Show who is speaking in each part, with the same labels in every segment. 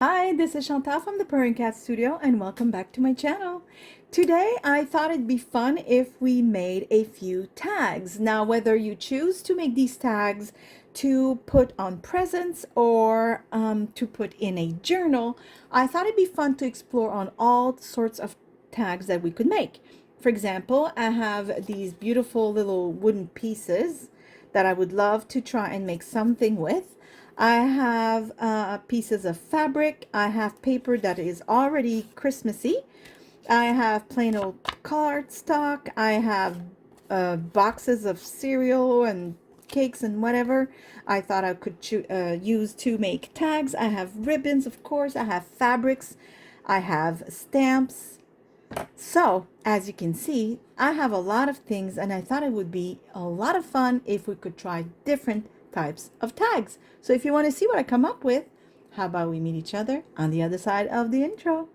Speaker 1: Hi, this is Chantal from the Purring Cat Studio and welcome back to my channel. Today I thought it'd be fun if we made a few tags. Now whether you choose to make these tags to put on presents or to put in a journal, I thought it'd be fun to explore on all sorts of tags that we could make. For example, I have these beautiful little wooden pieces that I would love to try and make something with. I have pieces of fabric. I have paper that is already Christmassy. I have plain old cardstock. I have boxes of cereal and cakes and whatever I thought I could use to make tags. I have ribbons, of course. I have fabrics. I have stamps. So, as you can see, I have a lot of things and I thought it would be a lot of fun if we could try different types of tags. So if you want to see what I come up with, how about we meet each other on the other side of the intro?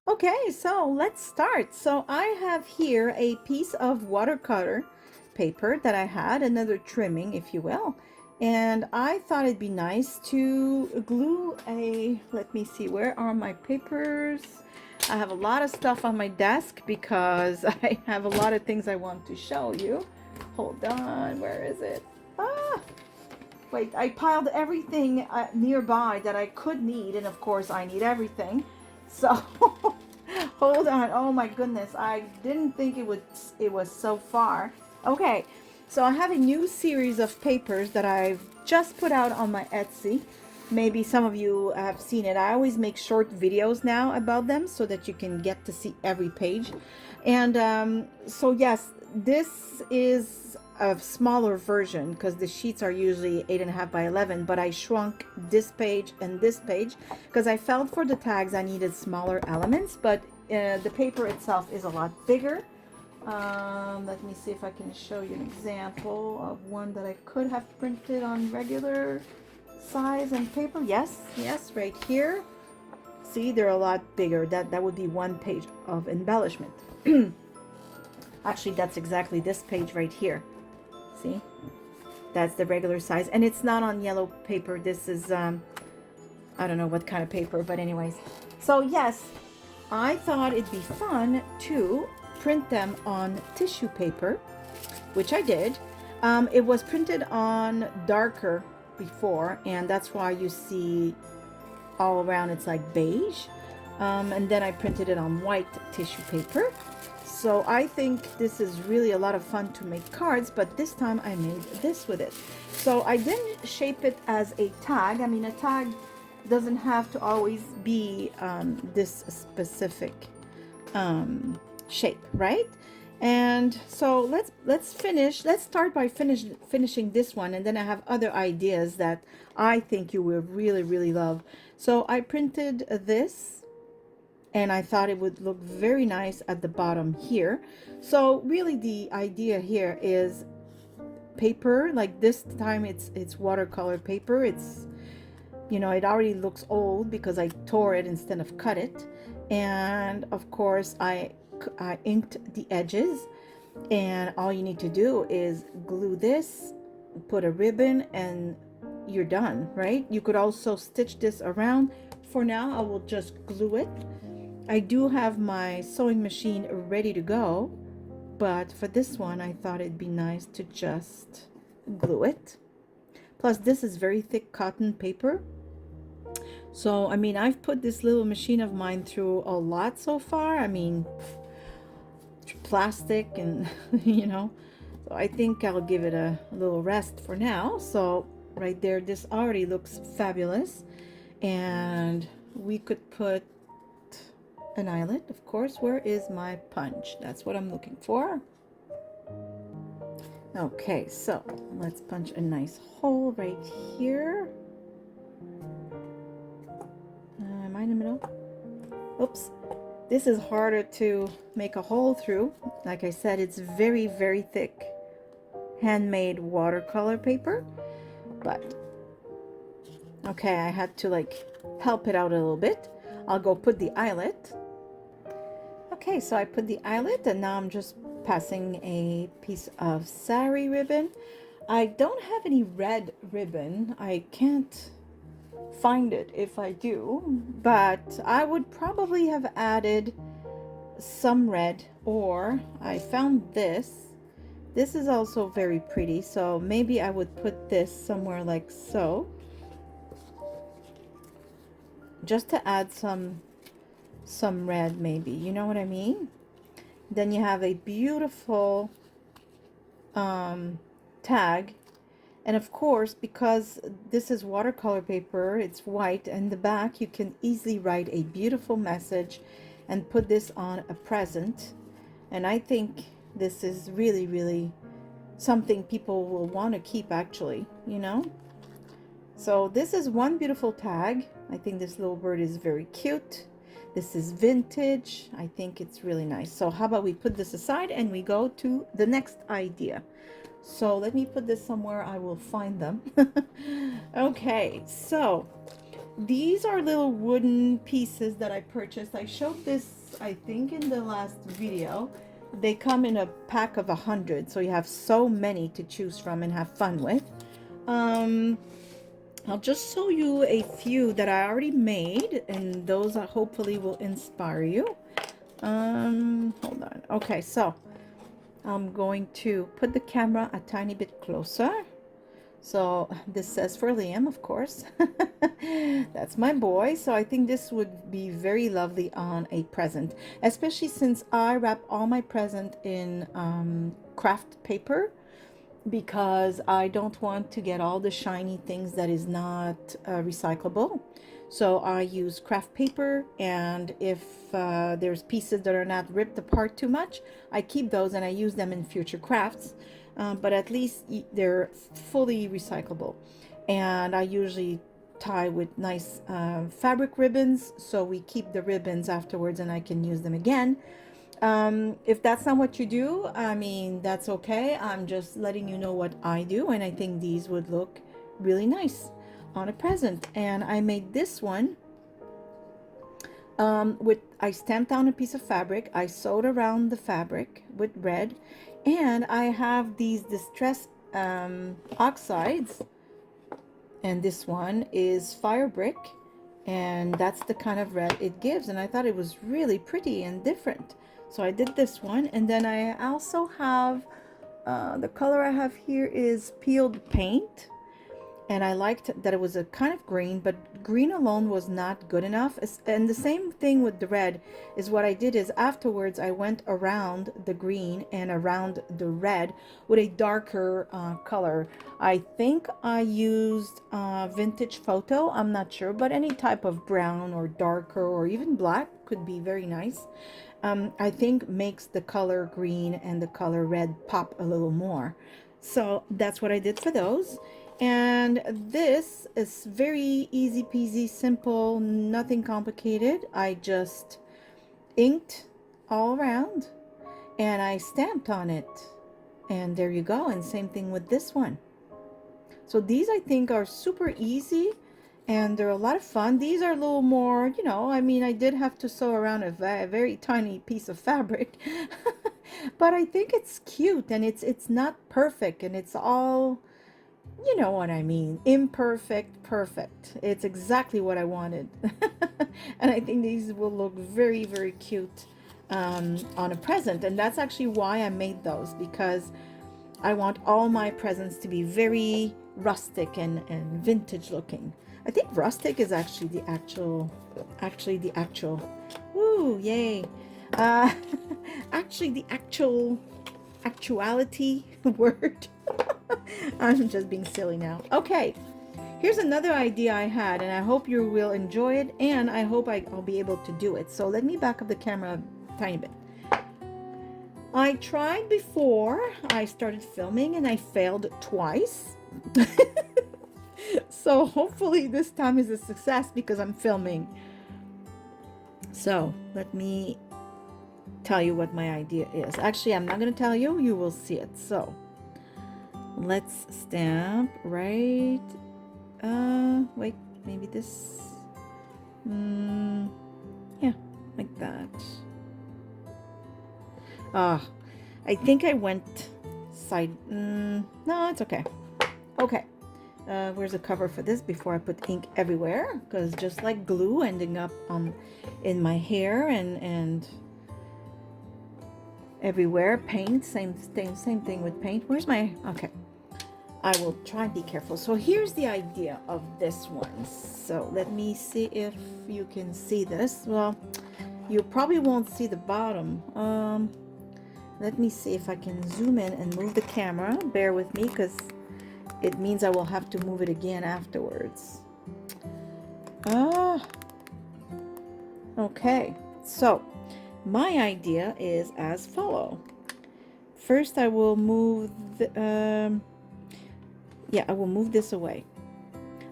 Speaker 1: Okay, so let's start. So I have here a piece of watercolor paper that I had, another trimming, if you will. And I thought it'd be nice to glue let me see, where are my papers? I have a lot of stuff on my desk because I have a lot of things I want to show you. Hold on, where is it? Ah, wait, I piled everything nearby that I could need, and of course I need everything. So hold on. Oh my goodness, I didn't think it was so far. Okay, so I have a new series of papers that I've just put out on my Etsy. Maybe some of you have seen it. I always make short videos now about them so that you can get to see every page. And so yes, this is a smaller version because the sheets are usually 8.5 by 11, but I shrunk this page and this page because I felt for the tags I needed smaller elements, but the paper itself is a lot bigger. Let me see if I can show you an example of one that I could have printed on regular size and paper. Yes, right here. See, they're a lot bigger. That would be one page of embellishment. Actually, that's exactly this page right here. See, that's the regular size, and it's not on yellow paper. This is I don't know what kind of paper, but anyways. So yes, I thought it'd be fun to print them on tissue paper, which I did. It was printed on darker before, and that's why you see all around it's like beige. And then I printed it on white tissue paper. So I think this is really a lot of fun to make cards, but this time I made this with it. So I didn't shape it as a tag. I mean, a tag doesn't have to always be this specific shape, right? And so let's start by finishing this one, and then I have other ideas that I think you will really love. So I printed this, and I thought it would look very nice at the bottom here. So really the idea here is paper, like this time it's watercolor paper. It's, you know, it already looks old because I tore it instead of cut it. And of course I inked the edges, and all you need to do is glue this, put a ribbon, and you're done, right? You could also stitch this around. For now I will just glue it. I do have my sewing machine ready to go, but for this one I thought it'd be nice to just glue it. Plus this is very thick cotton paper. So I mean, I've put this little machine of mine through a lot so far. I mean, plastic and you know, so I think I'll give it a little rest for now. So right there, this already looks fabulous, and we could put an eyelet, of course. Where is my punch? That's what I'm looking for. Okay, so let's punch a nice hole right here. Am I in the middle? Oops. This is harder to make a hole through. Like I said, it's very thick handmade watercolor paper, but okay, I had to like help it out a little bit. I'll go put the eyelet. Okay, so I put the eyelet, and now I'm just passing a piece of sari ribbon. I don't have any red ribbon. I can't find it if I do, but I would probably have added some red, or I found this. This is also very pretty, so maybe I would put this somewhere like so, just to add some red maybe, you know what I mean? Then you have a beautiful tag, and of course, because this is watercolor paper, it's white, and the back you can easily write a beautiful message and put this on a present. And I think this is really, really something people will want to keep, actually, you know. So this is one beautiful tag. I think this little bird is very cute. This is vintage. I think it's really nice. So how about we put this aside and we go to the next idea. So let me put this somewhere I will find them. Okay, so these are little wooden pieces that I purchased. I showed this, I think, in the last video. They come in a pack of 100, so you have so many to choose from and have fun with. I'll just show you a few that I already made, and those are hopefully will inspire you. Hold on. Okay, so I'm going to put the camera a tiny bit closer. So this says for Liam, of course. That's my boy. So I think this would be very lovely on a present, especially since I wrap all my present in craft paper, because I don't want to get all the shiny things that is not recyclable. So I use craft paper, and if there's pieces that are not ripped apart too much, I keep those and I use them in future crafts. But at least they're fully recyclable. And I usually tie with nice fabric ribbons, so we keep the ribbons afterwards and I can use them again. If that's not what you do, I mean, that's okay. I'm just letting you know what I do, and I think these would look really nice on a present. And I made this one I stamped down a piece of fabric, I sewed around the fabric with red, and I have these distress oxides, and this one is fire brick, and that's the kind of red it gives, and I thought it was really pretty and different. So I did this one, and then I also have the color I have here is peeled paint, and I liked that it was a kind of green, but green alone was not good enough. And the same thing with the red is what I did is afterwards I went around the green and around the red with a darker color. I think I used vintage photo, I'm not sure, but any type of brown or darker or even black could be very nice. I think makes the color green and the color red pop a little more. So that's what I did for those. And this is very easy peasy, simple, nothing complicated. I just inked all around and I stamped on it, and there you go. And same thing with this one. So these I think are super easy and they're a lot of fun. These are a little more, you know, I mean, I did have to sew around a very tiny piece of fabric but I think it's cute, and it's not perfect, and it's all, you know what I mean, imperfect, perfect. It's exactly what I wanted. And I think these will look very, very cute on a present. And that's actually why I made those, because I want all my presents to be very rustic and vintage looking. I think rustic is actually the actual, woo, yay. Actually the actuality word. I'm just being silly now. Okay, here's another idea I had, and I hope you will enjoy it, and I hope I'll be able to do it. So let me back up the camera a tiny bit. I tried before I started filming and I failed twice. So hopefully this time is a success because I'm filming. So let me tell you what my idea is. Actually, I'm not going to tell you, you will see it. So let's stamp right, wait, maybe this, yeah, like that. I think I went side, no, it's okay. Okay, where's the cover for this before I put ink everywhere? Because just like glue ending up in my hair and everywhere. Paint, same thing with paint. Where's my, okay. I will try and be careful. So here's the idea of this one. So let me see if you can see this. Well, you probably won't see the bottom. Let me see if I can zoom in and move the camera. Bear with me because it means I will have to move it again afterwards. Okay. So my idea is as follow. First, I will move the, yeah, I will move this away.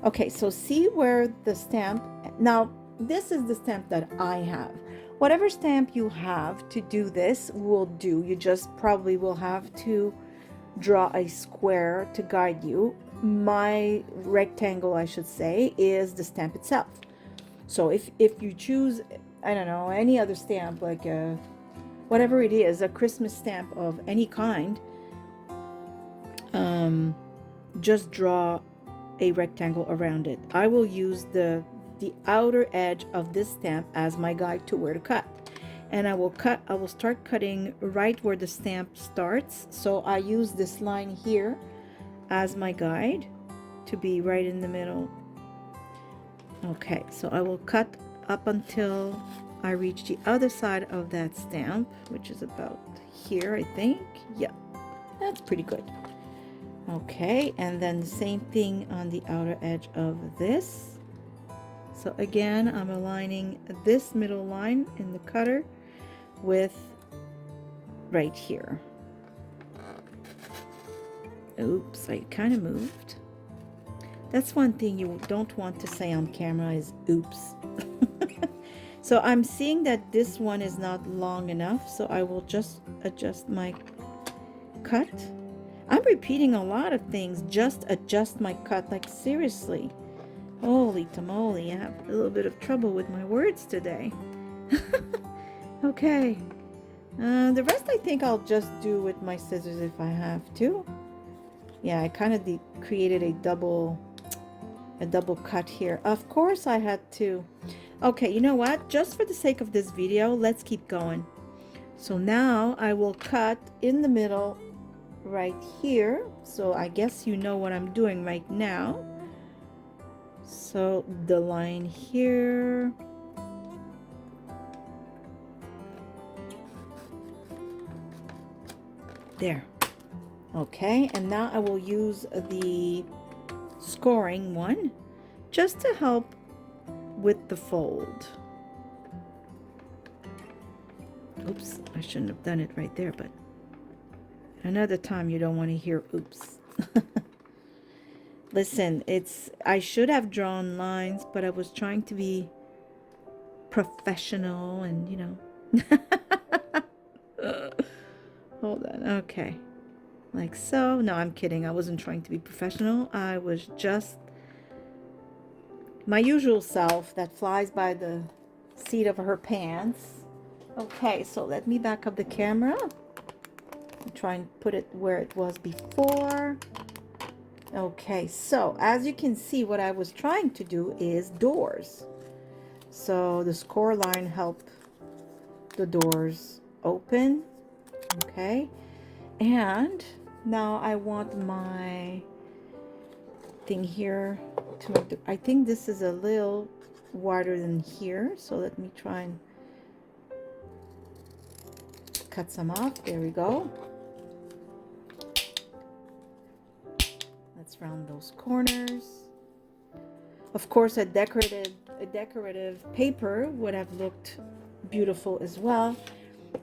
Speaker 1: Okay, so see where the stamp, now this is the stamp that I have. Whatever stamp you have to do this will do. You just probably will have to draw a square to guide you. My rectangle, I should say, is the stamp itself. So if you choose, I don't know, any other stamp, like whatever it is, a Christmas stamp of any kind, just draw a rectangle around it. I will use the outer edge of this stamp as my guide to where to cut, and I will start cutting right where the stamp starts. So I use this line here as my guide to be right in the middle. Okay, so I will cut up until I reach the other side of that stamp, which is about here, I think. Yeah, that's pretty good. Okay, and then the same thing on the outer edge of this. So again, I'm aligning this middle line in the cutter with right here. Oops, I kind of moved. That's one thing you don't want to say on camera is oops. So I'm seeing that this one is not long enough, so I will just adjust my cut. I'm repeating a lot of things. Just adjust my cut. Like, seriously. Holy tamale, I have a little bit of trouble with my words today. Okay. The rest I think I'll just do with my scissors if I have to. Yeah, I kind of created a double cut here. Of course I had to. Okay, you know what? Just for the sake of this video, let's keep going. So now I will cut in the middle right here. So I guess you know what I'm doing right now. So the line here, there. Okay, and now I will use the scoring one just to help with the fold. Oops, I shouldn't have done it right there, but another time you don't want to hear oops. Listen, I should have drawn lines, but I was trying to be professional and, you know. Hold on, okay. Like so. No, I'm kidding. I wasn't trying to be professional. I was just my usual self that flies by the seat of her pants. Okay, so let me back up the camera. Try and put it where it was before. Okay, so as you can see, what I was trying to do is doors. So the score line helped the doors open. Okay, and now I want my thing here to make the, I think this is a little wider than here, so let me try and cut some off. There we go. Let's round those corners. Of course, a decorative paper would have looked beautiful as well,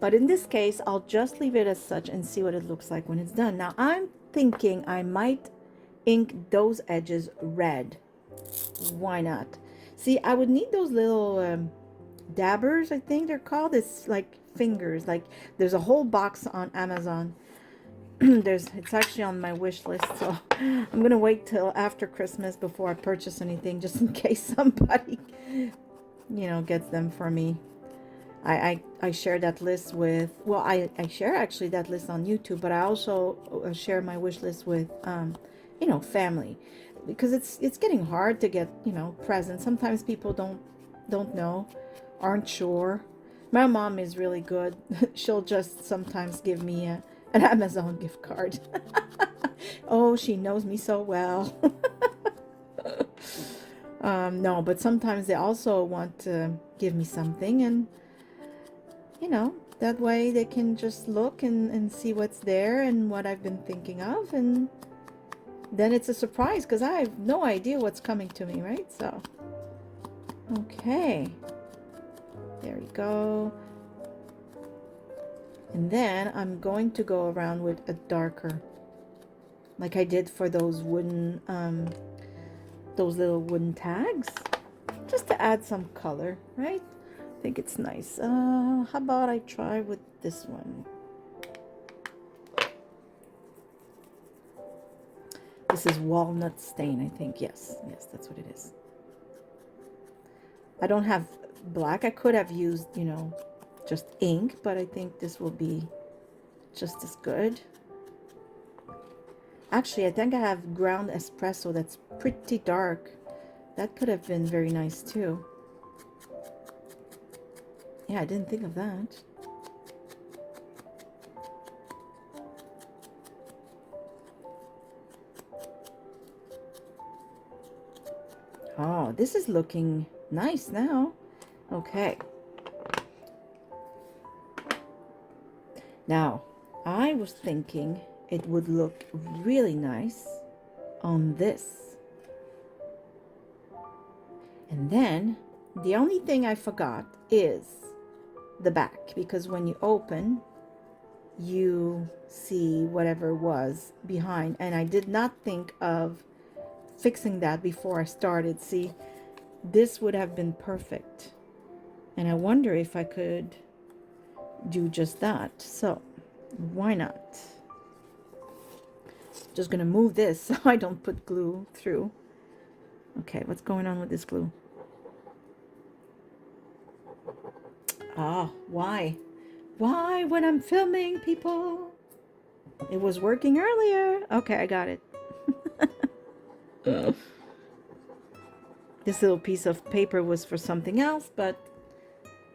Speaker 1: but in this case I'll just leave it as such and see what it looks like when it's done. Now I'm thinking I might ink those edges red. Why not? See, I would need those little dabbers, I think they're called. It's like fingers. Like, there's a whole box on Amazon. It's actually on my wish list, so I'm gonna wait till after Christmas before I purchase anything, just in case somebody, you know, gets them for me. I share that list with, well, I share actually that list on YouTube, but I also share my wish list with, you know, family, because it's getting hard to get, you know, presents. Sometimes people don't know, aren't sure. My mom is really good. She'll just sometimes give me an Amazon gift card. Oh, she knows me so well. No, but sometimes they also want to give me something, and you know, that way they can just look and see what's there and what I've been thinking of, and then it's a surprise because I have no idea what's coming to me, right? So, okay, there we go. And then I'm going to go around with a darker, like I did for those wooden, those little wooden tags, just to add some color, right? I think it's nice. How about I try with this one? This is walnut stain, I think. Yes, that's what it is. I don't have black. I could have used, you know, just ink, but I think this will be just as good. Actually, I think I have ground espresso that's pretty dark. That could have been very nice too. Yeah, I didn't think of that. Oh, this is looking nice now. Okay. Now, I was thinking it would look really nice on this. And then, the only thing I forgot is the back, because when you open, you see whatever was behind, and I did not think of fixing that before I started. See, this would have been perfect, and I wonder if I could do just that. So why not? Just gonna move this so I don't put glue through. Okay, what's going on with this glue? Ah, why when I'm filming, people? It was working earlier. Okay, I got it. This little piece of paper was for something else, but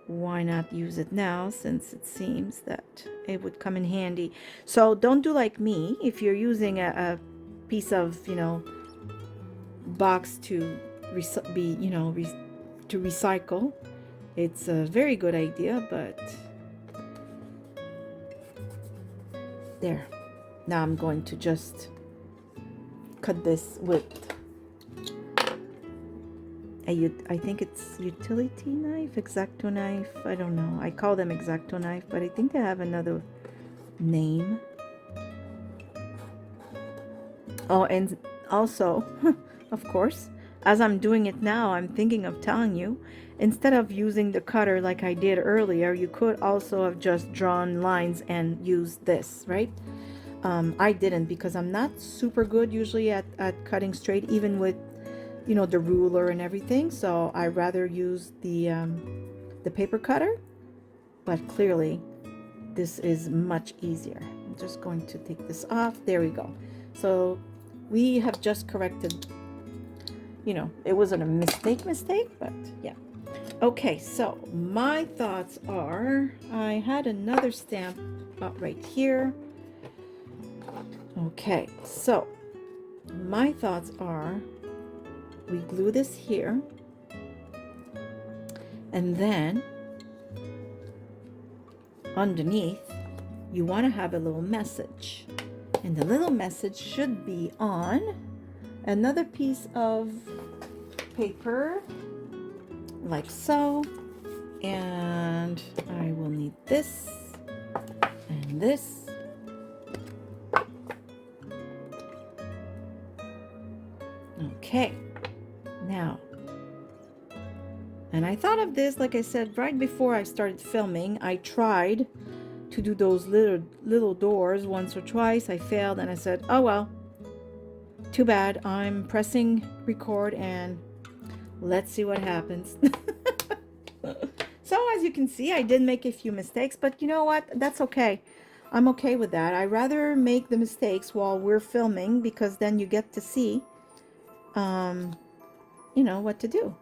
Speaker 1: why not use it now, since it seems that it would come in handy. So don't do like me. If you're using a piece of, you know, box to to recycle, it's a very good idea. But there, now I'm going to just cut this with I think it's utility knife, X-Acto knife. I don't know. I call them X-Acto knife, but I think they have another name. Oh, and also, of course, as I'm doing it now, I'm thinking of telling you, instead of using the cutter like I did earlier, you could also have just drawn lines and used this, right? I didn't, because I'm not super good usually at cutting straight, even with, you know, the ruler and everything. So I rather use the paper cutter, but clearly this is much easier. I'm just going to take this off. There we go. So we have just corrected, you know, it wasn't a mistake, but yeah. Okay, so my thoughts are, I had another stamp right here. Okay, so my thoughts are, we glue this here, and then underneath you want to have a little message, and the little message should be on another piece of paper like so, and I will need this and this. Okay, now, and I thought of this, like I said, right before I started filming. I tried to do those little doors once or twice. I failed, and I said, oh well, too bad. I'm pressing record and let's see what happens. So as you can see, I did make a few mistakes, but you know what? That's okay. I'm okay with that. I rather make the mistakes while we're filming because then you get to see, um, you know, what to do.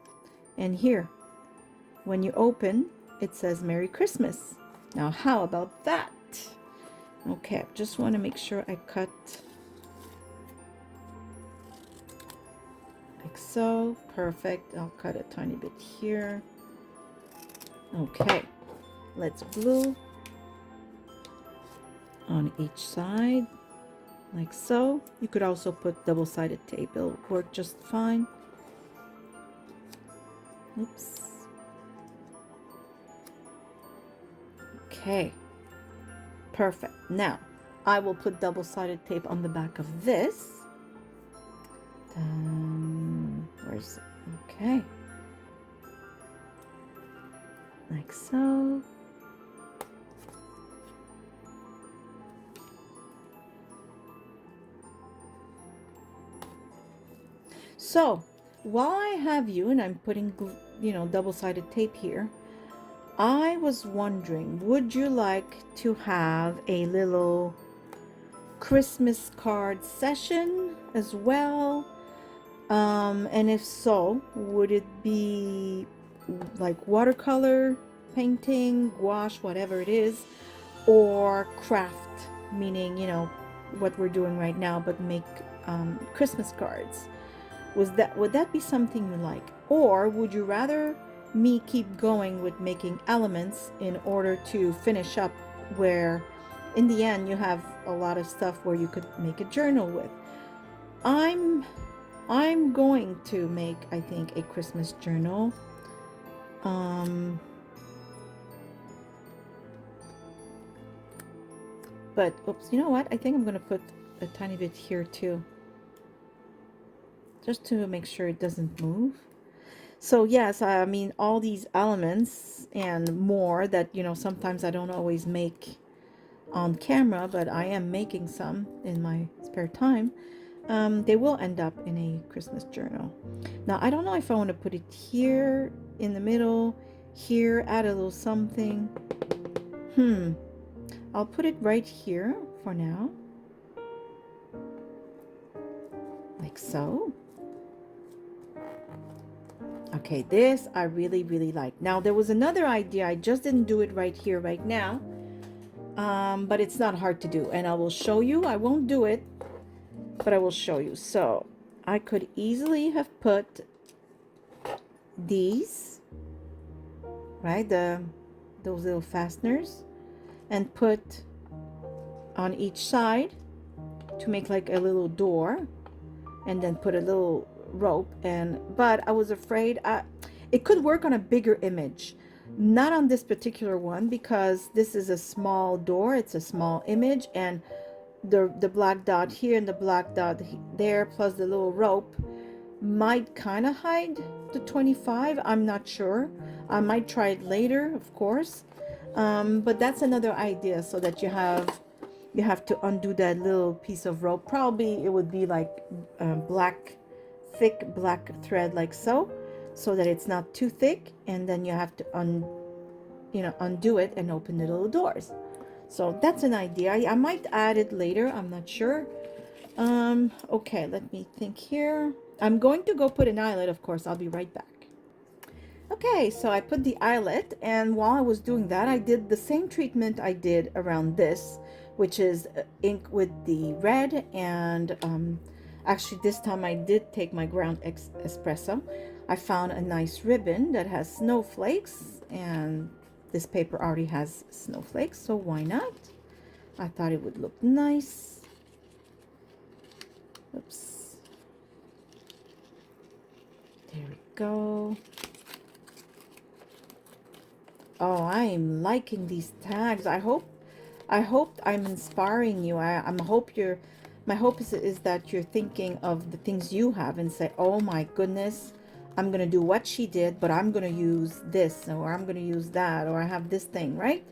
Speaker 1: And here, when you open, it says Merry Christmas. Now, how about that? Okay, just want to make sure I cut like so. Perfect. I'll cut a tiny bit here. Okay, let's glue on each side like so. You could also put double-sided tape. It'll work just fine. Oops. Okay, perfect. Now I will put double-sided tape on the back of this. Where's it? Okay, like so. So while I have you and I'm putting, you know, double-sided tape here, I was wondering, would you like to have a little Christmas card session as well? And if so, would it be like watercolor painting, gouache, whatever it is, or craft, meaning, you know, what we're doing right now, but make Christmas cards? Would that be something you like? Or would you rather me keep going with making elements in order to finish up where in the end you have a lot of stuff where you could make a journal with? I'm going to make, I think, a Christmas journal. But oops, you know what? I think I'm gonna put a tiny bit here too, just to make sure it doesn't move. So yes, I mean, all these elements and more that, you know, sometimes I don't always make on camera, but I am making some in my spare time. They will end up in a Christmas journal. Now, I don't know if I want to put it here in the middle, here, add a little something. I'll put it right here for now. Like so. Okay, this I really, really like. Now, there was another idea. I just didn't do it right here, right now. But it's not hard to do. And I will show you. I won't do it, but I will show you. So, I could easily have put these, right? Those little fasteners. And put on each side to make like a little door. And then put a little rope, but I was afraid it could work on a bigger image, not on this particular one, because this is a small door, it's a small image, and the black dot here and the black dot there plus the little rope might kind of hide the 25. I'm not sure. I might try it later, of course, but that's another idea, so that you have to undo that little piece of rope. Probably it would be like thick black thread, like so that it's not too thick, and then you have to undo it and open the little doors. So that's an idea. I might add it later, I'm not sure. Okay, let me think here. I'm going to go put an eyelet, of course. I'll be right back. Okay, so I put the eyelet, and while I was doing that, I did the same treatment I did around this, which is ink with the red, and actually this time I did take my ground espresso. I found a nice ribbon that has snowflakes, and this paper already has snowflakes, so why not? I thought it would look nice. Oops. There we go. Oh, I am liking these tags. I hope I'm inspiring you. My hope is that you're thinking of the things you have and say, oh my goodness, I'm gonna do what she did, but I'm gonna use this, or I'm gonna use that, or I have this thing, right?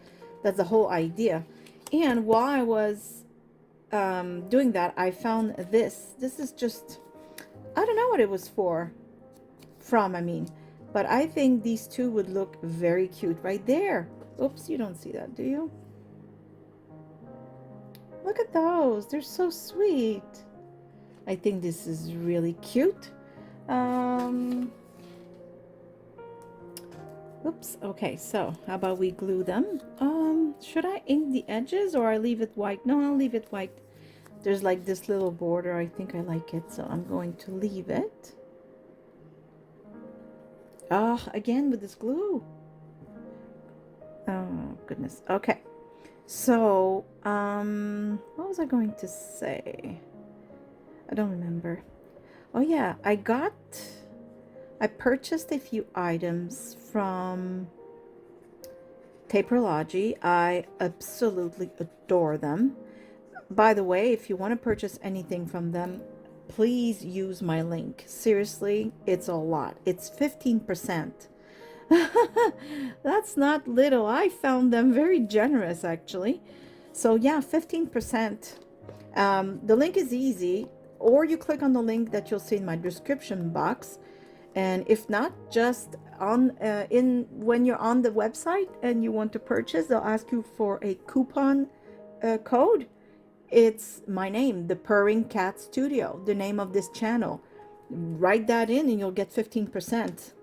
Speaker 1: That's the whole idea. And while I was doing that, I found this. This is just, I don't know what it was from, I mean. but I think these two would look very cute right there. Oops, you don't see that, do you? Look at those, they're so sweet. I think this is really cute. Oops, okay, so how about we glue them? Should I ink the edges or I leave it white? No, I'll leave it white. There's like this little border, I think I like it, so I'm going to leave it. Oh, again with this glue. Oh, goodness. Okay. So, what was I going to say? I don't remember. Oh yeah, I purchased a few items from Taperology. I absolutely adore them. By the way, if you want to purchase anything from them, please use my link. Seriously, it's a lot. It's 15%. That's not little. I found them very generous, actually. So yeah, 15%. The link is easy, or you click on the link that you'll see in my description box. And if not, just on when you're on the website and you want to purchase, they'll ask you for a coupon code. It's my name, the Purring Cat Studio, the name of this channel. Write that in and you'll get 15%.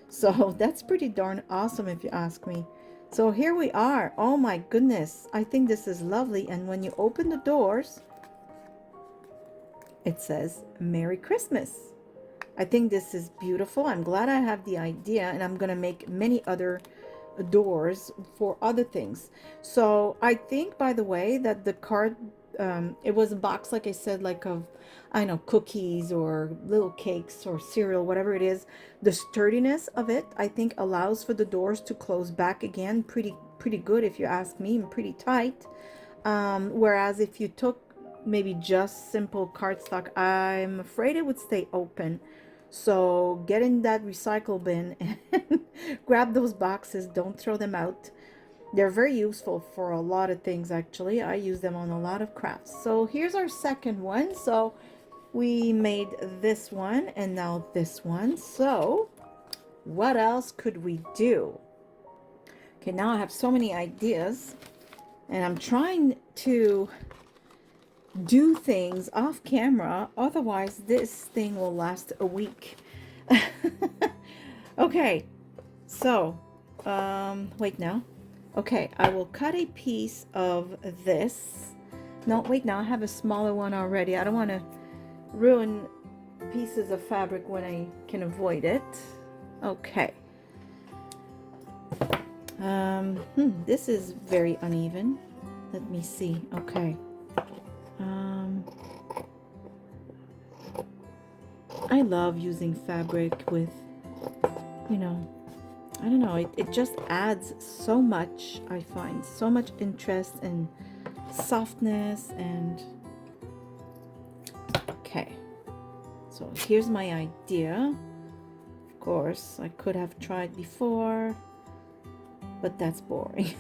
Speaker 1: So that's pretty darn awesome if you ask me. So here we are. Oh my goodness, I think this is lovely. And when you open the doors, it says Merry Christmas. I think this is beautiful. I'm glad I have the idea, and I'm going to make many other doors for other things. So I think, by the way, that the card, it was a box, like I said, like of, I know, cookies or little cakes or cereal, whatever it is. The sturdiness of it, I think, allows for the doors to close back again pretty good, if you ask me, and pretty tight. Whereas if you took maybe just simple cardstock, I'm afraid it would stay open. So get in that recycle bin and grab those boxes. Don't throw them out. They're very useful for a lot of things, actually. I use them on a lot of crafts. So here's our second one. So we made this one and now this one. So what else could we do? Okay, now I have so many ideas, and I'm trying to do things off camera, otherwise this thing will last a week. Okay, so wait now. Okay, I will cut a piece of this. No, wait, now I have a smaller one already. I don't want to ruin pieces of fabric when I can avoid it. Okay. This is very uneven. Let me see. Okay. I love using fabric with, you know, I don't know, it just adds so much. I find so much interest and softness. And okay, so here's my idea. Of course, I could have tried before, but that's boring.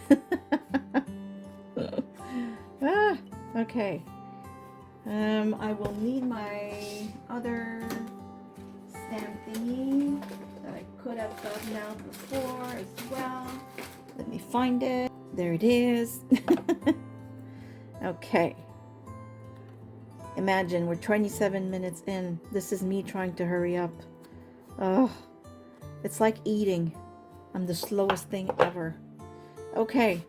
Speaker 1: Okay. I will need my other stamp thingy that I could have gotten out before as well. Let me find it. There it is. Okay. Imagine we're 27 minutes in. This is me trying to hurry up. Oh, it's like eating. I'm the slowest thing ever. Okay.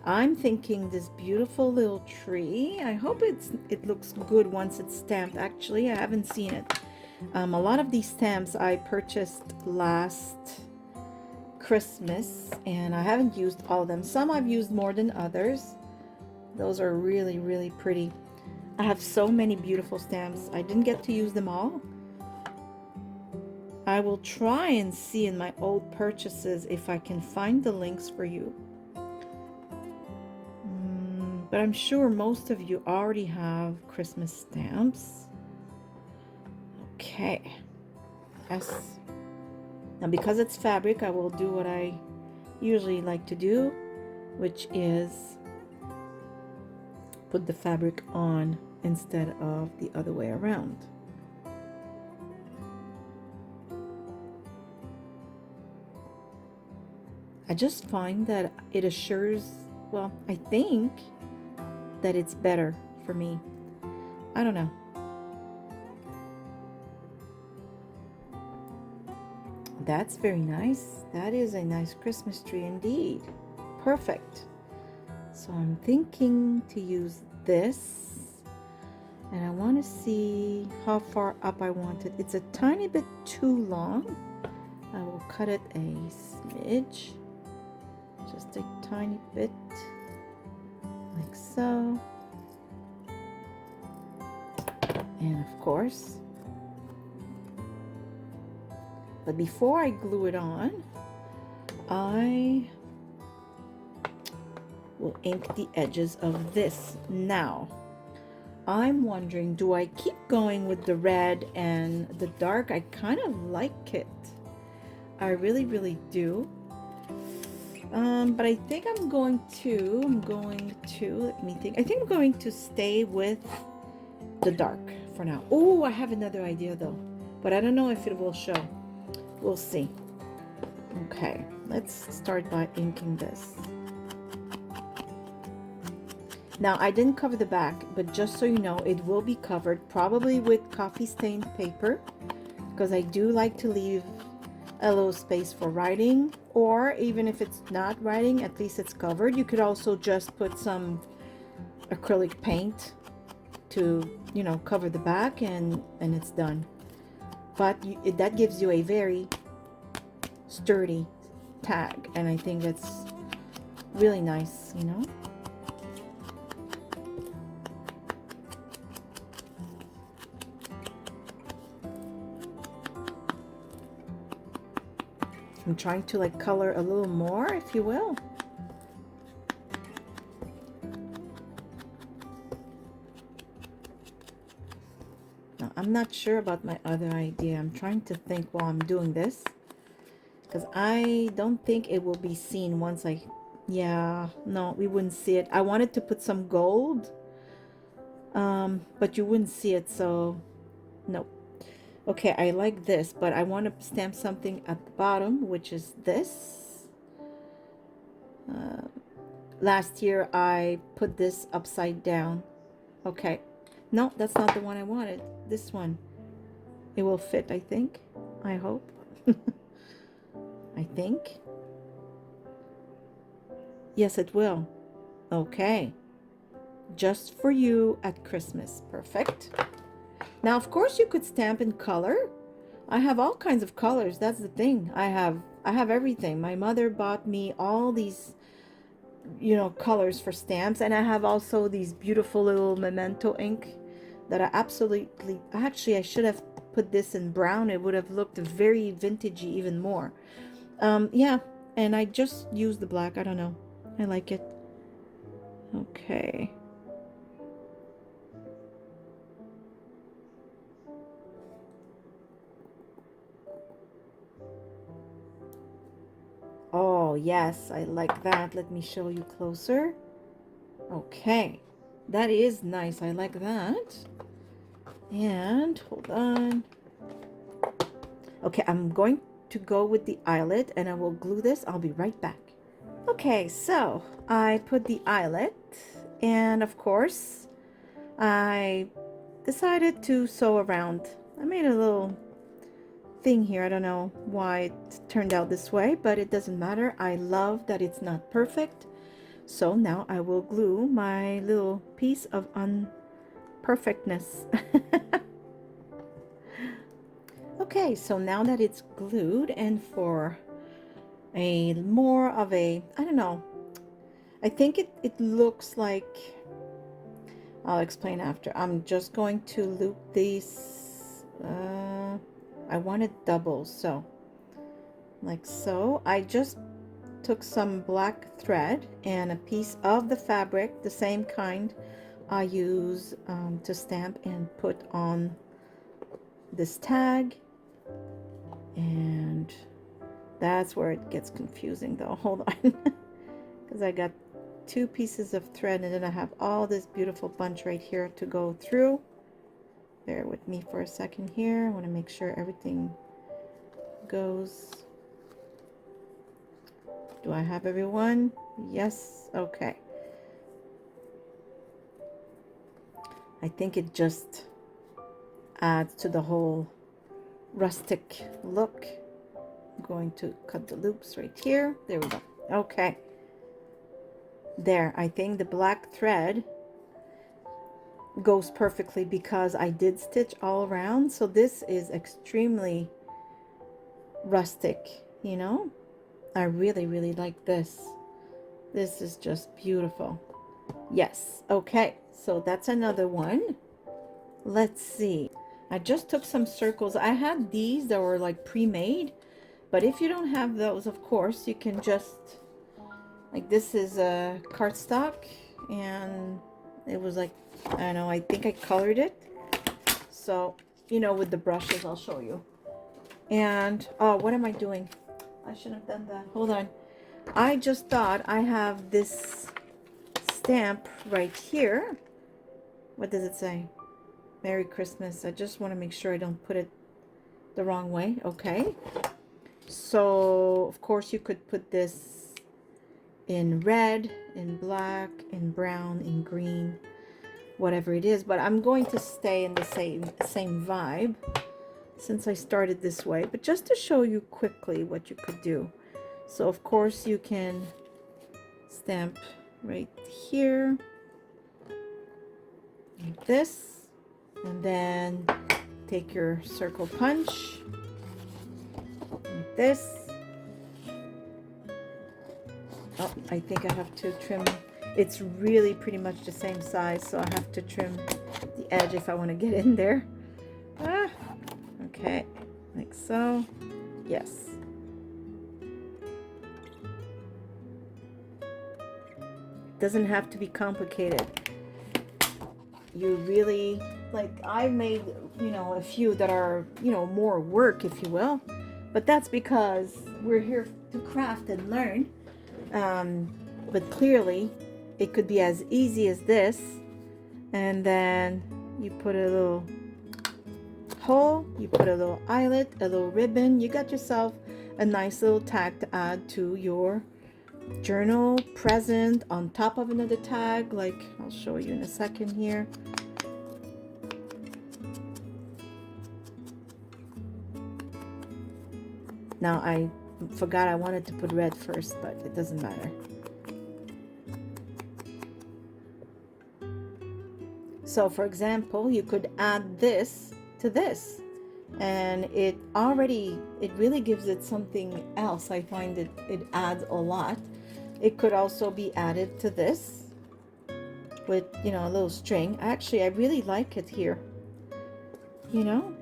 Speaker 1: I'm thinking this beautiful little tree. I hope it looks good once it's stamped. Actually, I haven't seen it. A lot of these stamps I purchased last Christmas, and I haven't used all of them. Some I've used more than others. Those are really, really pretty. I have so many beautiful stamps. I didn't get to use them all. I will try and see in my old purchases if I can find the links for you. But I'm sure most of you already have Christmas stamps. Okay. Yes. Now, because it's fabric, I will do what I usually like to do, which is put the fabric on instead of the other way around. I just find that it assures, well, I think that it's better for me. I don't know. That's very nice. That is a nice Christmas tree indeed. Perfect. So I'm thinking to use this, and I want to see how far up I want it. It's a tiny bit too long. I will cut it a smidge, just a tiny bit, like so. And of course, but before I glue it on, I will ink the edges of this. Now, I'm wondering, do I keep going with the red and the dark? I kind of like it. I really, really do. But I think let me think. I think I'm going to stay with the dark for now. Oh, I have another idea though, but I don't know if it will show. We'll see. Okay, let's start by inking this. Now, I didn't cover the back, but just so you know, it will be covered probably with coffee stained paper, because I do like to leave a little space for writing, or even if it's not writing, at least it's covered. You could also just put some acrylic paint to, you know, cover the back, and it's done. But that gives you a very sturdy tag, and I think that's really nice, you know. I'm trying to like color a little more, if you will. Now, I'm not sure about my other idea. I'm trying to think while I'm doing this, because I don't think it will be seen once I, yeah, no, we wouldn't see it. I wanted to put some gold, but you wouldn't see it, so no. Okay, I like this, but I want to stamp something at the bottom, which is this. Last year I put this upside down. Okay, no, that's not the one I wanted. This one. It will fit, I think. I hope. I think. Yes, it will. Okay. Just for you at Christmas. Perfect. Now, of course, you could stamp in color. I have all kinds of colors. That's the thing. I have everything. My mother bought me all these, you know, colors for stamps, and I have also these beautiful little memento ink that I absolutely, actually I should have put this in brown. It would have looked very vintagey even more. Yeah, and I just used the black. I don't know. I like it. Okay. Oh, yes, I like that. Let me show you closer. Okay, that is nice. I like that. And hold on. Okay, I'm going to go with the eyelet, and I will glue this. I'll be right back. Okay, so I put the eyelet, and of course, I decided to sew around. I made a little thing here. I don't know why it turned out this way, but it doesn't matter. I love that it's not perfect. So now I will glue my little piece of unperfectness. Okay, so now that it's glued, and for a more of a, I don't know, I think it looks like, I'll explain after. I'm just going to loop these, I want it double, so like so. I just took some black thread and a piece of the fabric, the same kind I use to stamp and put on this tag, and that's where it gets confusing though. Hold on, because I got two pieces of thread, and then I have all this beautiful bunch right here to go through. Bear with me for a second here. I want to make sure everything goes Do I have everyone? Yes. Okay. I think it just adds to the whole rustic look. I'm going to cut the loops right here. There we go. Okay. There. I think the black thread goes perfectly because I did stitch all around. So this is extremely rustic, you know. I really, really like this. This is just beautiful. Yes. Okay. So that's another one. Let's see. I just took some circles. I had these that were like pre-made, but if you don't have those, of course, you can just, like, this is a cardstock, and it was like, I don't know, I think I colored it. So, you know, with the brushes, I'll show you. And, oh, what am I doing? I shouldn't have done that. Hold on. I just thought I have this stamp right here. What does it say? Merry Christmas. I just want to make sure I don't put it the wrong way. Okay. So, of course, you could put this in red, in black, in brown, in green, whatever it is. But I'm going to stay in the same vibe since I started this way. But just to show you quickly what you could do. So, of course, you can stamp right here, like this. And then take your circle punch, like this. Oh, I think I have to trim. It's really pretty much the same size, so I have to trim the edge if I want to get in there. Ah, okay, like so. Yes. Doesn't have to be complicated. You really, like, I made, you know, a few that are, you know, more work, if you will, but that's because we're here to craft and learn. But clearly it could be as easy as this, and then you put a little hole, you put a little eyelet, a little ribbon, you got yourself a nice little tag to add to your journal, present, on top of another tag, like I'll show you in a second here. Now I forgot I wanted to put red first, but it doesn't matter. So for example, you could add this to this, and it really gives it something else. I find it adds a lot. It could also be added to this with, you know, a little string. Actually, I really like it here. You know,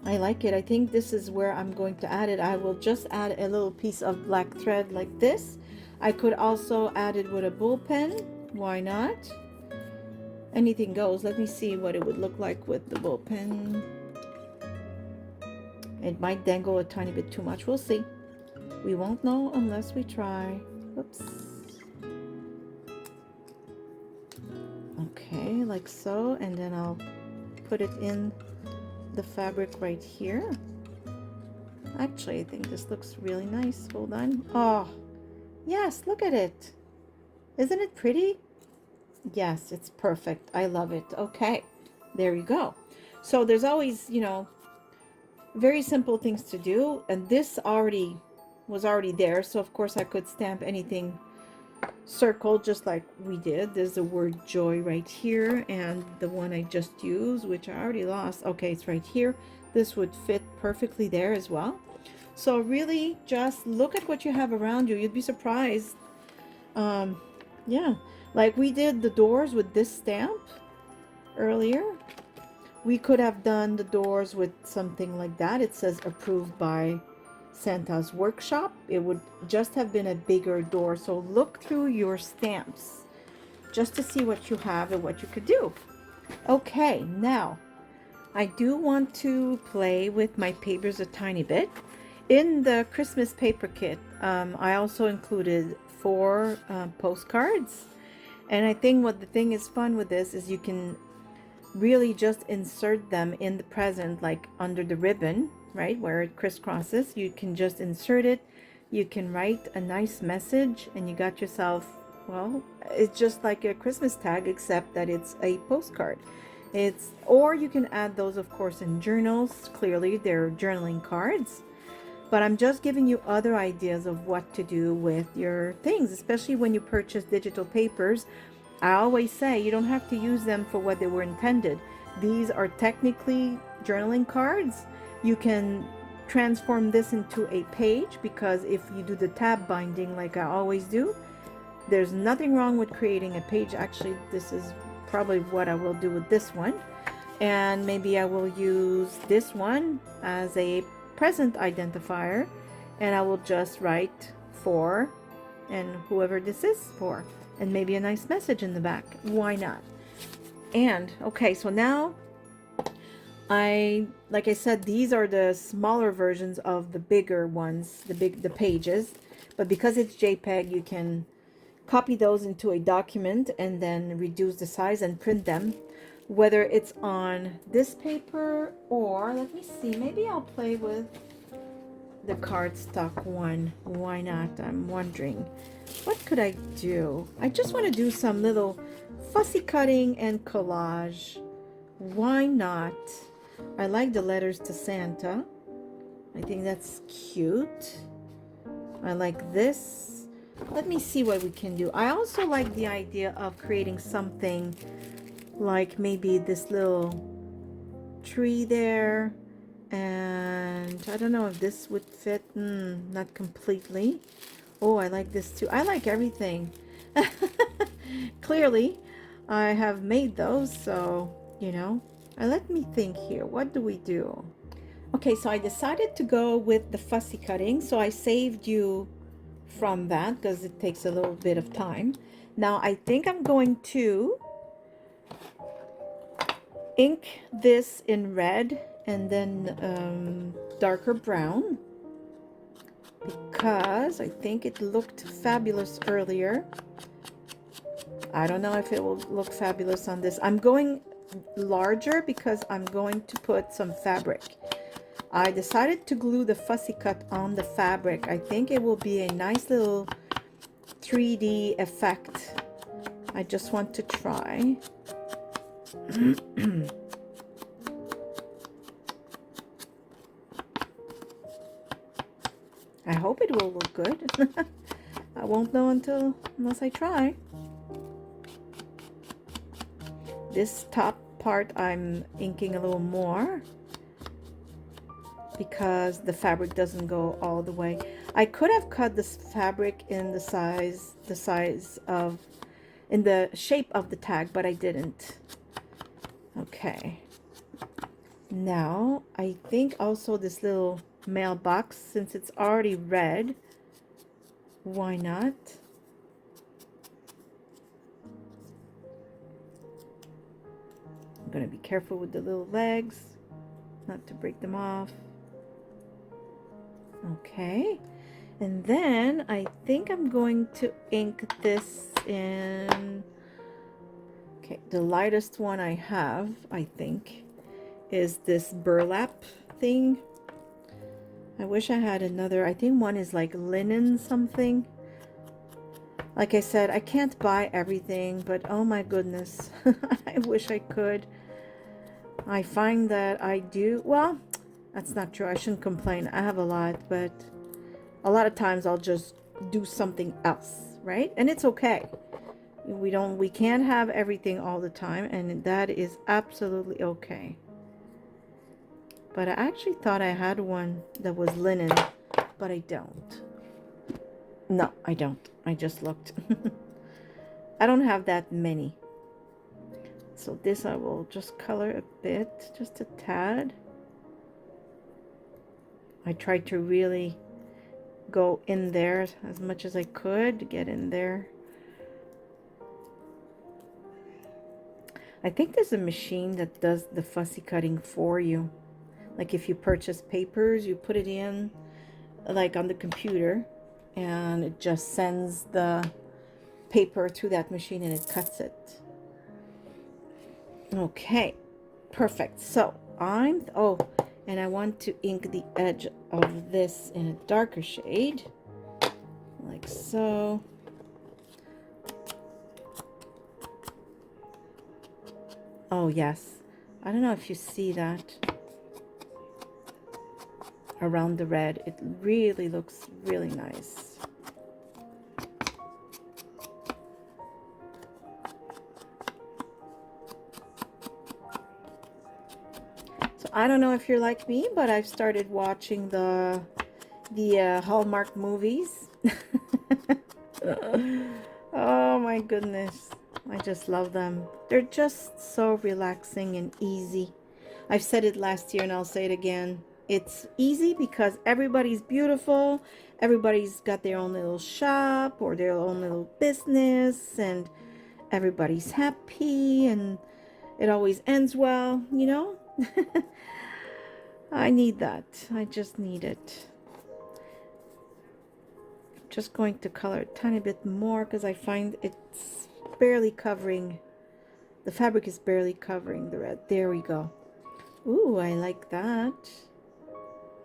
Speaker 1: I like it. I think this is where I'm going to add it. I will just add a little piece of black thread like this. I could also add it with a bull pen. Why not? Anything goes. Let me see what it would look like with the bull pen. It might dangle a tiny bit too much. We'll see. We won't know unless we try. Oops. Okay, like so. And then I'll put it in the fabric right here. Actually, I think this looks really nice. Hold on. Oh, yes, look at it. Isn't it pretty? Yes, it's perfect. I love it. Okay, there you go. So there's always, you know, very simple things to do, and this was already there, so of course I could stamp anything circle just like we did. There's the word joy right here, and the one I just used, which I already lost. Okay, it's right here. This would fit perfectly there as well. So really just look at what you have around you. You'd be surprised. Yeah, like we did the doors with this stamp earlier. We could have done the doors with something like that. It says approved by Santa's Workshop. It would just have been a bigger door. So look through your stamps just to see what you have and what you could do. Okay, now I do want to play with my papers a tiny bit. In the Christmas paper kit, I also included 4 postcards. And I think what the thing is fun with this is you can really just insert them in the present, like under the ribbon, right, where it crisscrosses. You can just insert it, You can write a nice message and you got yourself, well, it's just like a Christmas tag, except that it's a postcard. Or you can add those, of course, in journals. Clearly, they're journaling cards. But I'm just giving you other ideas of what to do with your things, especially when you purchase digital papers. I always say you don't have to use them for what they were intended. These are technically journaling cards. You can transform this into a page, because if you do the tab binding like I always do, there's nothing wrong with creating a page. Actually, this is probably what I will do with this one. And maybe I will use this one as a present identifier, and I will just write for and whoever this is for, and maybe a nice message in the back. Why not? And okay, so now like I said, these are the smaller versions of the bigger ones, the pages. But because it's JPEG, you can copy those into a document and then reduce the size and print them, whether it's on this paper or, let me see, maybe I'll play with the cardstock one. Why not? I'm wondering, what could I do? I just want to do some little fussy cutting and collage. Why not? I like the letters to Santa. I think that's cute. I like this. Let me see what we can do. I also like the idea of creating something like maybe this little tree there. And I don't know if this would fit. Not completely. Oh, I like this too. I like everything. Clearly, I have made those, so, you know. Let me think here. What do we do? Okay, so I decided to go with the fussy cutting. So I saved you from that because it takes a little bit of time. Now I think I'm going to ink this in red and then darker brown, because I think it looked fabulous earlier. I don't know if it will look fabulous on this. I'm going larger because I'm going to put some fabric. I decided to glue the fussy cut on the fabric. I think it will be a nice little 3D effect. I just want to try. I hope it will look good. I won't know unless I try. This top part I'm inking a little more because the fabric doesn't go all the way. I could have cut this fabric in the shape of the tag, but I didn't. Okay. Now, I think also this little mailbox, since it's already red, why not? I'm going to be careful with the little legs, not to break them off. Okay. And then I think I'm going to ink this in, okay, the lightest one I have, I think, is this burlap thing. I wish I had another. I think one is like linen something. Like I said, I can't buy everything, but oh my goodness, I wish I could. I find that I do, well, that's not true. I shouldn't complain. I have a lot, but a lot of times I'll just do something else, right? And it's okay. We can't have everything all the time, and that is absolutely okay. But I actually thought I had one that was linen, but I don't. No, I don't. I just looked. I don't have that many. So this I will just color a bit, just a tad. I tried to really go in there as much as I could, get in there. I think there's a machine that does the fussy cutting for you. Like if you purchase papers, you put it in like on the computer and it just sends the paper to that machine and it cuts it. Okay, perfect. So and I want to ink the edge of this in a darker shade. like so. Oh yes, I don't know if you see that around the red. It really looks really nice. So I don't know if you're like me, but I've started watching the Hallmark movies. Oh my goodness, I just love them. They're just so relaxing and easy. I've said it last year and I'll say it again. It's easy because everybody's beautiful. Everybody's got their own little shop or their own little business, and everybody's happy, and it always ends well, you know? I need that. I just need it. Just going to color a tiny bit more because I find it's barely covering, the fabric is barely covering the red. There we go. Ooh, I like that.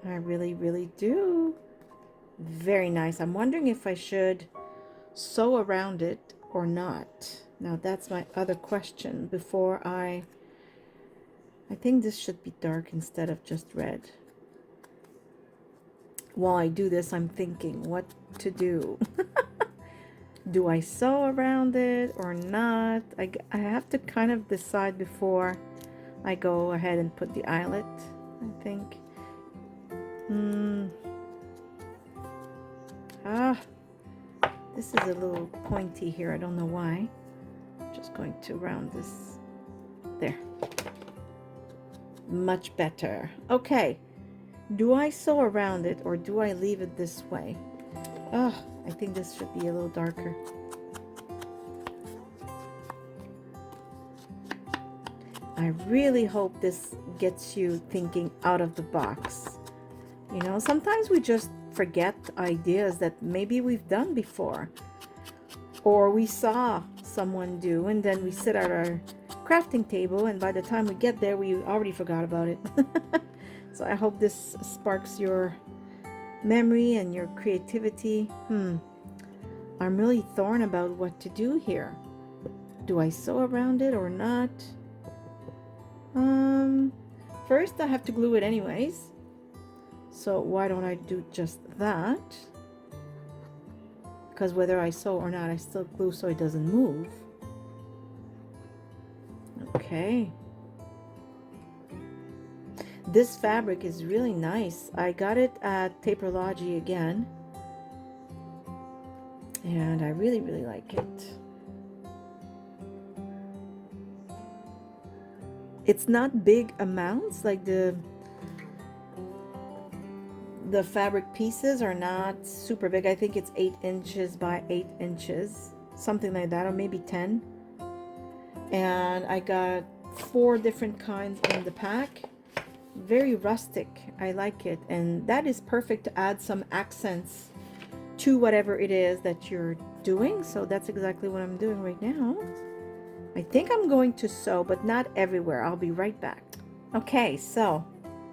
Speaker 1: I really, really do. Very nice. I'm wondering if I should sew around it or not. Now that's my other question before I think this should be dark instead of just red. While I do this, I'm thinking what to do. Do I sew around it or not? I have to kind of decide before I go ahead and put the eyelet, I think. This is a little pointy here. I don't know why. I'm just going to round this. There. Much better. Okay. Do I sew around it or do I leave it this way? Oh, I think this should be a little darker. I really hope this gets you thinking out of the box. You know, sometimes we just forget ideas that maybe we've done before, or we saw someone do, and then we sit at our crafting table, and by the time we get there, we already forgot about it. So I hope this sparks your memory and your creativity. I'm really torn about what to do here. Do I sew around it or not? First I have to glue it anyways. So why don't I do just that? Because whether I sew or not, I still glue so it doesn't move. Okay. This fabric is really nice. I got it at Paperlogy again. And I really, really like it. It's not big amounts, like the fabric pieces are not super big. I think it's 8 inches by 8 inches, something like that, or maybe 10. And I got 4 different kinds in the pack. Very rustic. I like it, and that is perfect to add some accents to whatever it is that you're doing. So that's exactly what I'm doing right now. I think I'm going to sew, but not everywhere. I'll be right back. Okay, so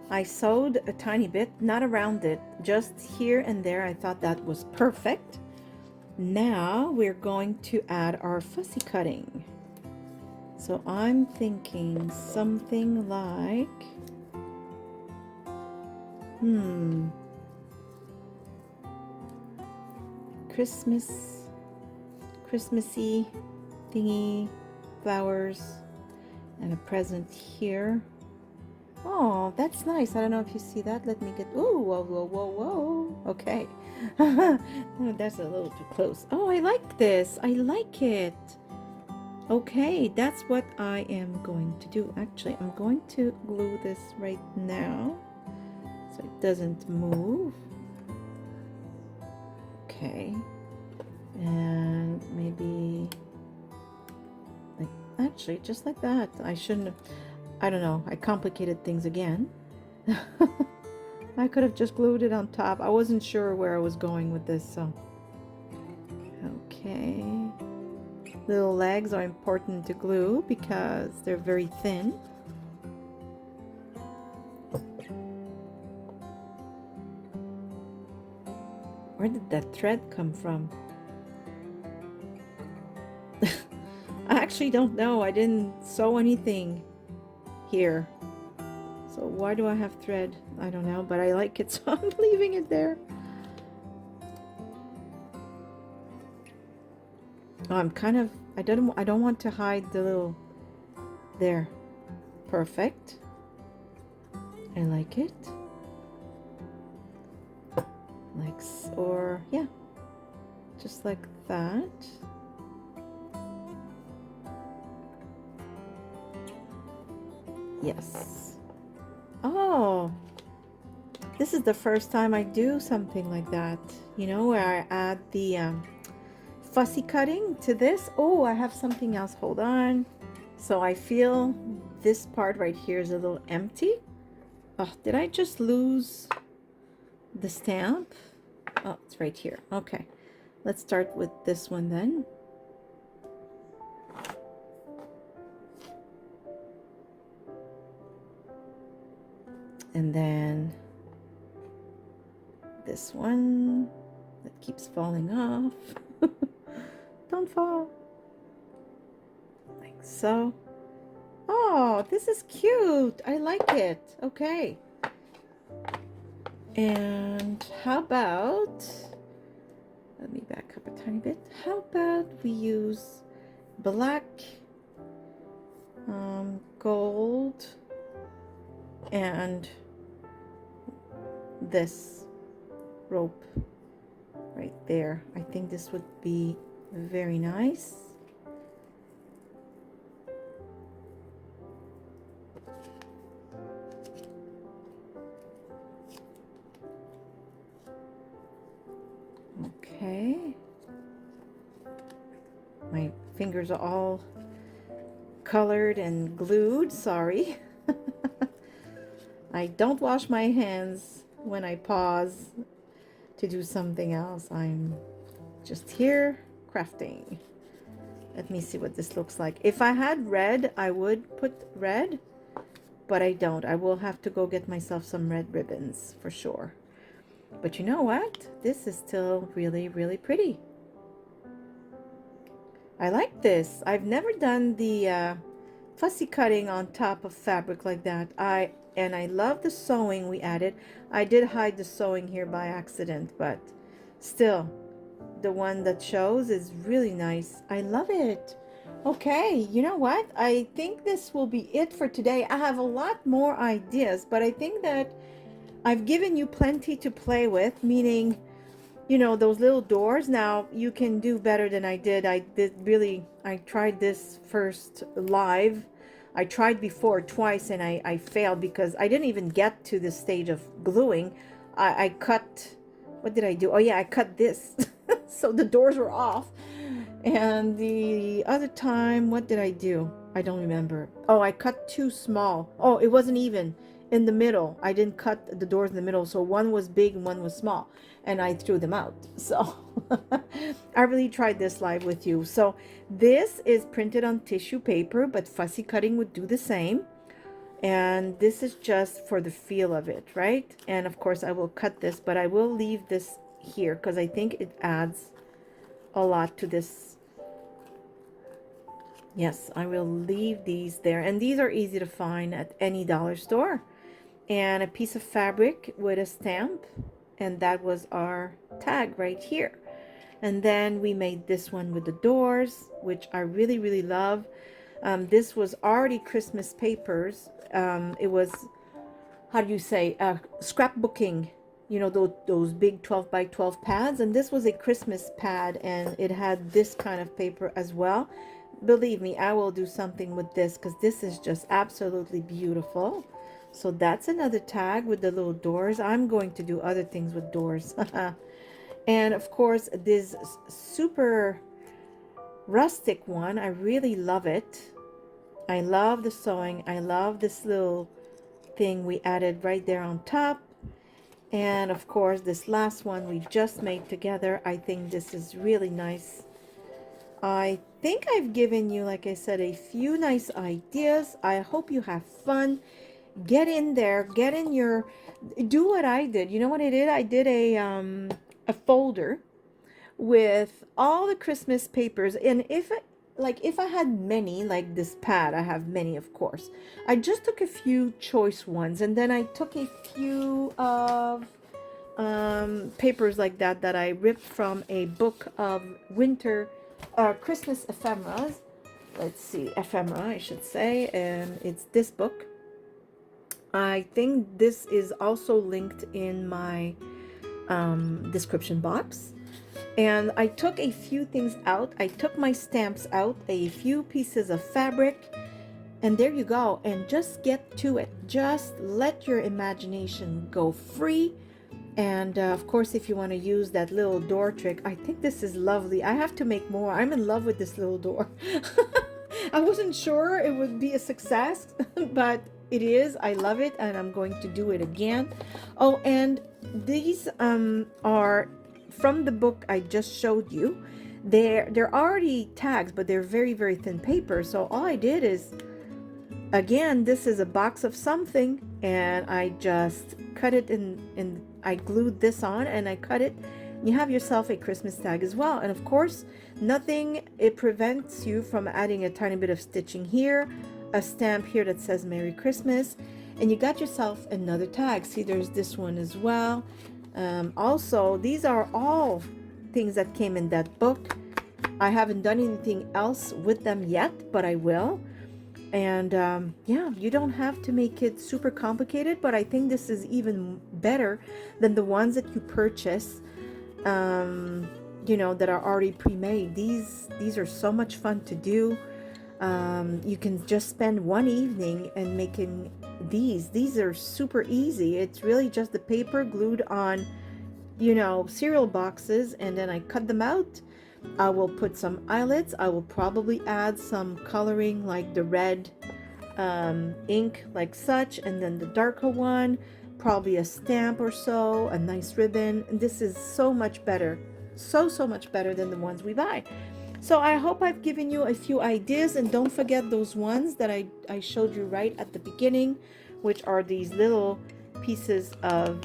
Speaker 1: I sewed a tiny bit, not around it, just here and there. I thought that was perfect. Now we're going to add our fussy cutting. So I'm thinking something like, Christmassy thingy, flowers, and a present here. Oh, that's nice. I don't know if you see that. Let me get, oh, whoa, whoa, whoa, whoa. Okay. That's a little too close. Oh, I like this. I like it. Okay, that's what I am going to do. Actually, I'm going to glue this right now so it doesn't move. Okay. And maybe, like, actually, just like that. I shouldn't have, I don't know, I complicated things again. I could have just glued it on top. I wasn't sure where I was going with this, so. Okay. Little legs are important to glue because they're very thin. Where did that thread come from? I actually don't know. I didn't sew anything here. So why do I have thread? I don't know, but I like it, so I'm leaving it there. Oh, I'm kind of, I don't want to hide the little, there. Perfect. I like it. Like, or yeah, just like that. Yes. Oh, this is the first time I do something like that, you know, where I add the fussy cutting to this. Oh, I have something else. Hold on. So I feel this part right here is a little empty. Oh, did I just lose the stamp? Oh, it's right here. Okay, let's start with this one then. And then this one that keeps falling off. Don't fall. Like so. Oh, this is cute. I like it. Okay. And how about, let me back up a tiny bit. How about we use black, gold, and this rope right there. I think this would be very nice. Okay. My fingers are all colored and glued, sorry. I don't wash my hands when I pause to do something else. I'm just here crafting. Let me see what this looks like. If I had red, I would put red, but I don't. I will have to go get myself some red ribbons for sure. But you know what? This is still really, really pretty. I like this. I've never done the fussy cutting on top of fabric like that. And I love the sewing we added. I did hide the sewing here by accident, but still, the one that shows is really nice. I love it. Okay, you know what? I think this will be it for today. I have a lot more ideas, but I think that I've given you plenty to play with, meaning, you know, those little doors. Now you can do better than I did. I tried this first live. I tried before twice and I failed because I didn't even get to the stage of gluing. I cut, what did I do? Oh yeah, I cut this. So the doors were off. And the other time, what did I do? I don't remember. Oh, I cut too small. Oh, it wasn't even in the middle. I didn't cut the doors in the middle. So one was big and one was small. And I threw them out. So I really tried this live with you. So this is printed on tissue paper, but fussy cutting would do the same. And this is just for the feel of it, right? And of course I will cut this, but I will leave this here because I think it adds a lot to this. Yes, I will leave these there. And these are easy to find at any dollar store. And a piece of fabric with a stamp. And that was our tag right here. And then we made this one with the doors, which I really, really love. This was already Christmas papers. It was, how do you say, scrapbooking, you know, those big 12 by 12 pads. And this was a Christmas pad, and it had this kind of paper as well. Believe me, I will do something with this because this is just absolutely beautiful. So that's another tag with the little doors. I'm going to do other things with doors. And of course, this super rustic one, I really love it. I love the sewing. I love this little thing we added right there on top. And of course, this last one we just made together. I think this is really nice. I think I've given you, like I said, a few nice ideas. I hope you have fun. Get in there, get in your, do what I did. You know what I did? I did a a folder with all the Christmas papers. And if I had many, like this pad, I have many, of course. I just took a few choice ones, and then I took a few of papers like that I ripped from a book of winter Christmas ephemeras. Let's see, ephemera, I should say, and it's this book. I think this is also linked in my description box. And I took a few things out. I took my stamps out, a few pieces of fabric, and there you go. And just get to it. Just let your imagination go free. And of course, if you want to use that little door trick, I think this is lovely. I have to make more. I'm in love with this little door. I wasn't sure it would be a success, but it is. I love it, and I'm going to do it again. Oh, and these are from the book I just showed you. They're already tags, but they're very, very thin paper. So all I did is, again, this is a box of something, and I just cut it in I glued this on, and I cut it. You have yourself a Christmas tag as well. And of course, nothing, it prevents you from adding a tiny bit of stitching here, a stamp here that says Merry Christmas, and you got yourself another tag. See, there's this one as well. Also, these are all things that came in that book. I haven't done anything else with them yet, but I will. And yeah, you don't have to make it super complicated, but I think this is even better than the ones that you purchase, you know, that are already pre-made. These are so much fun to do. You can just spend one evening and making these. These are super easy. It's really just the paper glued on, you know, cereal boxes, and then I cut them out. I will put some eyelets. I will probably add some coloring like the red ink like such, and then the darker one, probably a stamp or so, a nice ribbon. And this is so much better, so much better than the ones we buy. So I hope I've given you a few ideas, and don't forget those ones that I showed you right at the beginning, which are these little pieces of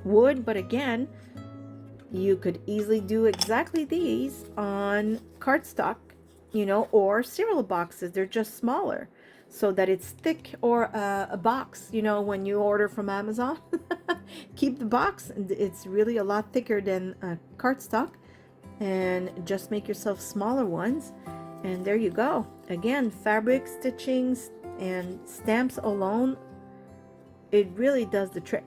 Speaker 1: wood. But again, you could easily do exactly these on cardstock, you know, or cereal boxes. They're just smaller so that it's thick, or a box, you know, when you order from Amazon. Keep the box, and it's really a lot thicker than cardstock, and just make yourself smaller ones, and there you go. Again, fabric, stitchings, and stamps alone, it really does the trick.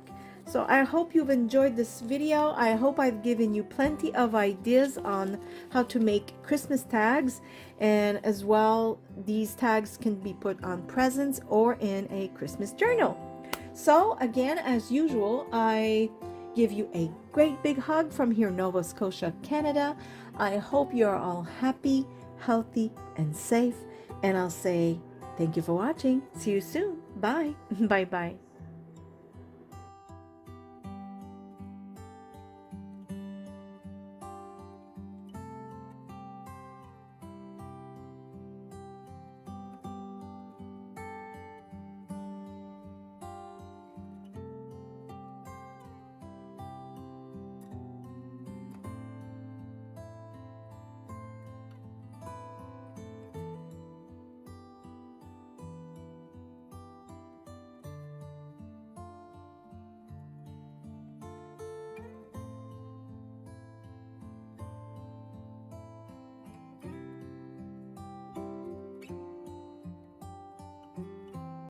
Speaker 1: So I hope you've enjoyed this video. I hope I've given you plenty of ideas on how to make Christmas tags, and as well, these tags can be put on presents or in a Christmas journal. So again, as usual, I give you a great big hug from here, Nova Scotia, Canada. I hope you're all happy, healthy, and safe, and I'll say thank you for watching. See you soon. Bye. Bye-bye.